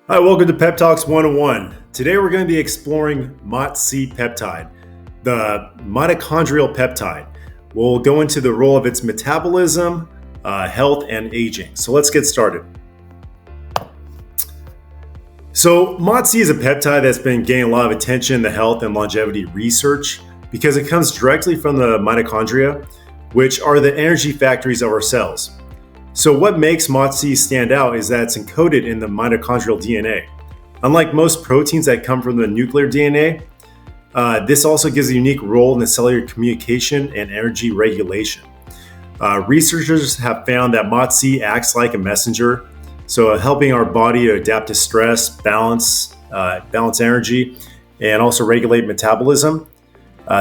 Hi, welcome to PepTalks 101. Today we're going to be exploring MOTS-c Peptide, the mitochondrial peptide. We'll go into the role of its metabolism, health, and aging. So let's get started. So MOTS-c is a peptide that's been gaining a lot of attention in the health and longevity research because it comes directly from the mitochondria, which are the energy factories of our cells. So what makes MOTS-c stand out is that it's encoded in the mitochondrial DNA. Unlike most proteins that come from the nuclear DNA, this also gives a unique role in the cellular communication and energy regulation. Researchers have found that MOTS-c acts like a messenger, so helping our body to adapt to stress, balance energy, and also regulate metabolism.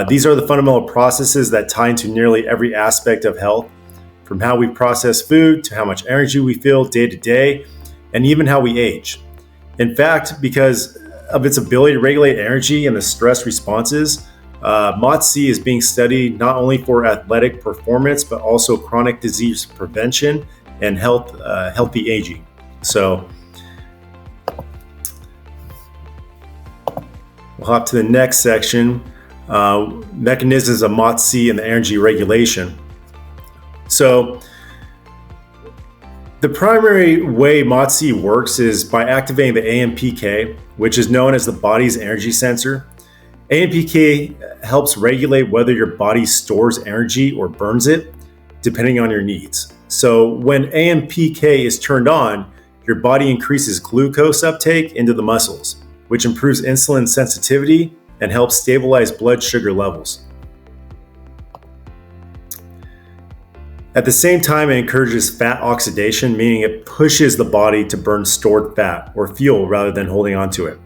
These are the fundamental processes that tie into nearly every aspect of health, from how we process food to how much energy we feel day to day, and even how we age. In fact, because of its ability to regulate energy and the stress responses, MOTS-c is being studied not only for athletic performance, but also chronic disease prevention and healthy aging. So we'll hop to the next section, mechanisms of MOTS-c and the energy regulation. So the primary way MOTS-c works is by activating the AMPK, which is known as the body's energy sensor. AMPK helps regulate whether your body stores energy or burns it, depending on your needs. So when AMPK is turned on, your body increases glucose uptake into the muscles, which improves insulin sensitivity and helps stabilize blood sugar levels. At the same time, it encourages fat oxidation, meaning it pushes the body to burn stored fat or fuel rather than holding onto it.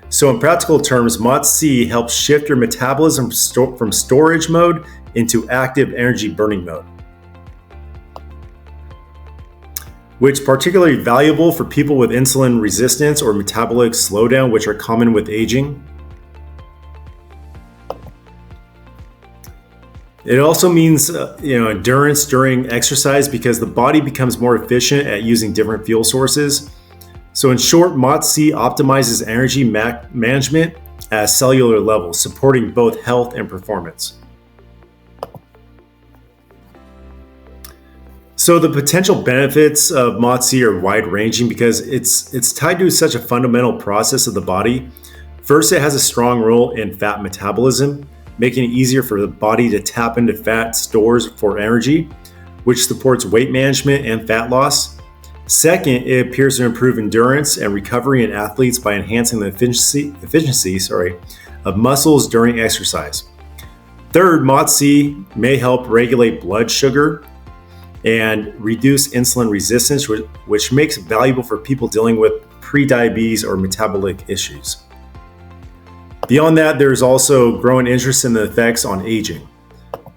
So in practical terms, MOTS-c helps shift your metabolism from storage mode into active energy burning mode, which is particularly valuable for people with insulin resistance or metabolic slowdown, which are common with aging. It also means endurance during exercise because the body becomes more efficient at using different fuel sources. So in short, MOTS-c optimizes energy management at a cellular level, supporting both health and performance. So the potential benefits of MOTS-c are wide-ranging because it's tied to such a fundamental process of the body. First, it has a strong role in fat metabolism, making it easier for the body to tap into fat stores for energy, which supports weight management and fat loss. Second, it appears to improve endurance and recovery in athletes by enhancing the efficiency of muscles during exercise. Third, MOTS-c may help regulate blood sugar and reduce insulin resistance, which makes it valuable for people dealing with prediabetes or metabolic issues. Beyond that, there's also growing interest in the effects on aging.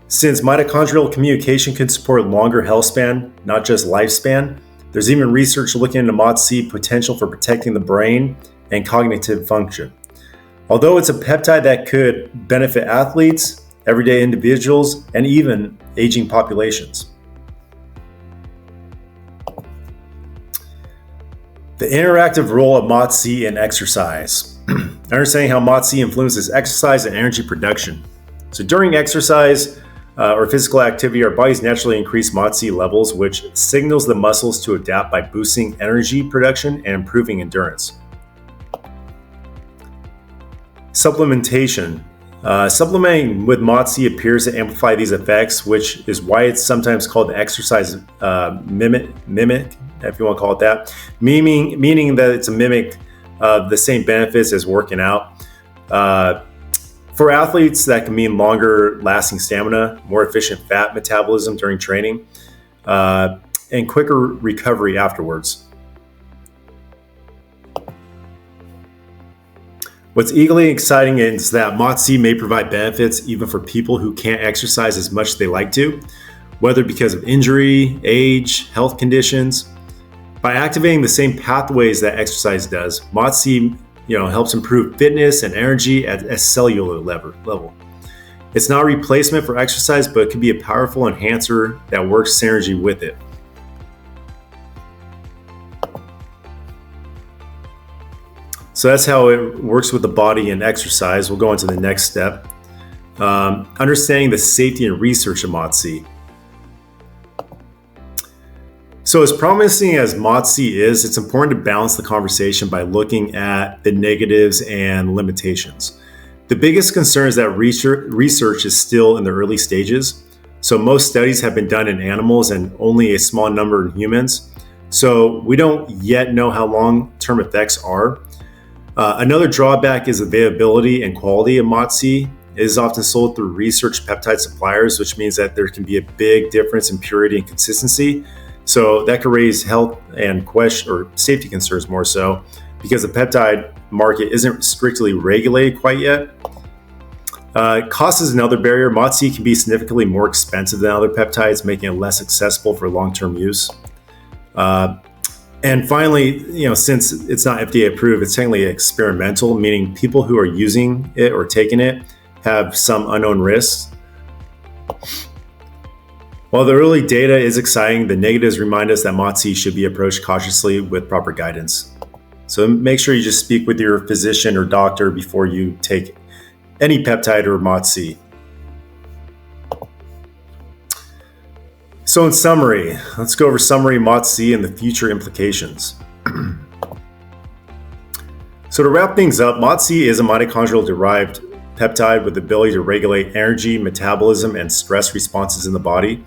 Since mitochondrial communication can support longer health span, not just lifespan, there's even research looking into MOTS-c potential for protecting the brain and cognitive function. Although it's a peptide that could benefit athletes, everyday individuals, and even aging populations. The interactive role of MOTS-c in exercise. Understanding how MOTS-c influences exercise and energy production. So during exercise or physical activity, our bodies naturally increase MOTS-c levels, which signals the muscles to adapt by boosting energy production and improving endurance. Supplementation. Supplementing with MOTS-c appears to amplify these effects, which is why it's sometimes called the exercise mimic, if you want to call it that, meaning that it's a mimic the same benefits as working out. For athletes, that can mean longer lasting stamina, more efficient fat metabolism during training, and quicker recovery afterwards. What's equally exciting is that MOTS-c may provide benefits even for people who can't exercise as much as they like to, whether because of injury, age, health conditions. By activating the same pathways that exercise does, MOTS-c helps improve fitness and energy at a cellular level. It's not a replacement for exercise, but it can be a powerful enhancer that works synergy with it. So that's how it works with the body and exercise. We'll go into the next step. Understanding the safety and research of MOTS-c. So as promising as MOTS-c is, it's important to balance the conversation by looking at the negatives and limitations. The biggest concern is that research is still in the early stages. So most studies have been done in animals and only a small number in humans. So we don't yet know how long-term effects are. Another drawback is availability and quality of MOTS-c. It is often sold through research peptide suppliers, which means that there can be a big difference in purity and consistency. So that could raise health and safety concerns more so, because the peptide market isn't strictly regulated quite yet. Cost is another barrier. MOTS-c can be significantly more expensive than other peptides, making it less accessible for long-term use. And finally, since it's not FDA approved, it's technically experimental, meaning people who are using it or taking it have some unknown risks. While the early data is exciting, the negatives remind us that MOTS-c should be approached cautiously with proper guidance. So make sure you just speak with your physician or doctor before you take any peptide or MOTS-c. So in summary, let's go over summary MOTS-c and the future implications. So to wrap things up, MOTS-c is a mitochondrial-derived peptide with the ability to regulate energy, metabolism, and stress responses in the body.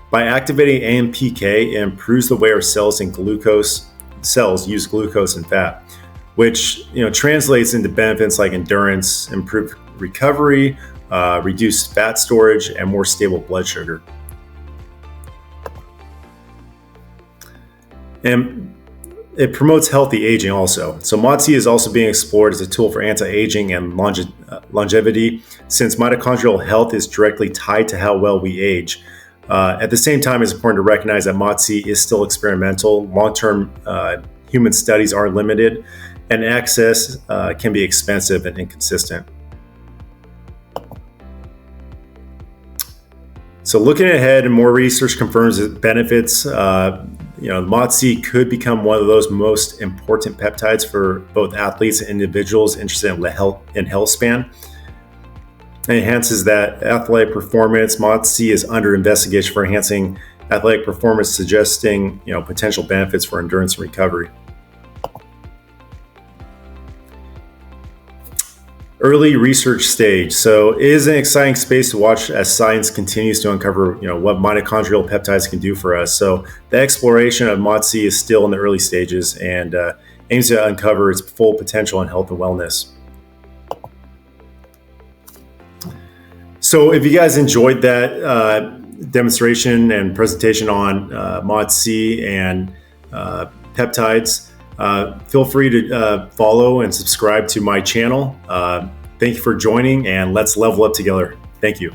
By activating AMPK, it improves the way our cells use glucose and fat, which translates into benefits like endurance, improved recovery, reduced fat storage, and more stable blood sugar. And it promotes healthy aging also. So MOTS-c is also being explored as a tool for anti-aging and longevity, since mitochondrial health is directly tied to how well we age. At the same time, it's important to recognize that MOTS-c is still experimental. Long-term human studies are limited, and access can be expensive and inconsistent. So looking ahead, and more research confirms its benefits. MOTS-c could become one of those most important peptides for both athletes and individuals interested in health span. It enhances that athletic performance. MOTS-c is under investigation for enhancing athletic performance, suggesting potential benefits for endurance and recovery. Early research stage. So it is an exciting space to watch as science continues to uncover, what mitochondrial peptides can do for us. So the exploration of MOTS-c is still in the early stages and aims to uncover its full potential in health and wellness. So if you guys enjoyed that demonstration and presentation on MOTS-c and peptides, feel free to follow and subscribe to my channel. Thank you for joining, and let's level up together. Thank you.